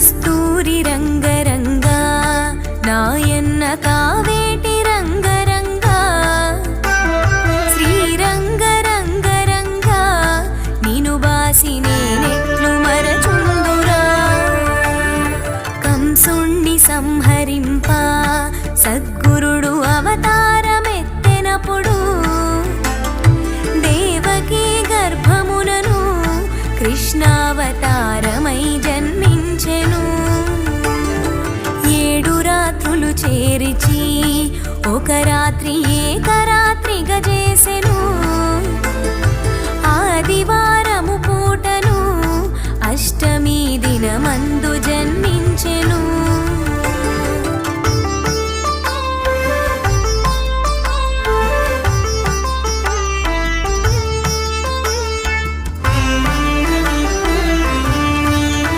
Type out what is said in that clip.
కస్తూరి రంగరంగా నాయన్న కావేటి రంగరంగా శ్రీరంగరంగరంగా నిను బాసి నేనెట్లు మరచుందురా కంసుణ్ణి సంహరింప సద్గురుడు అవతారమెత్తెనప్పుడు దేవకీ గర్భమునను కృష్ణావతారమై జన్మించెను 7 రాత్రులు చేరిచి ఒక రాత్రి ఏకరాత్రిగా చేసెను ఆదివారము పూటను అష్టమి దినమందు జన్మించెను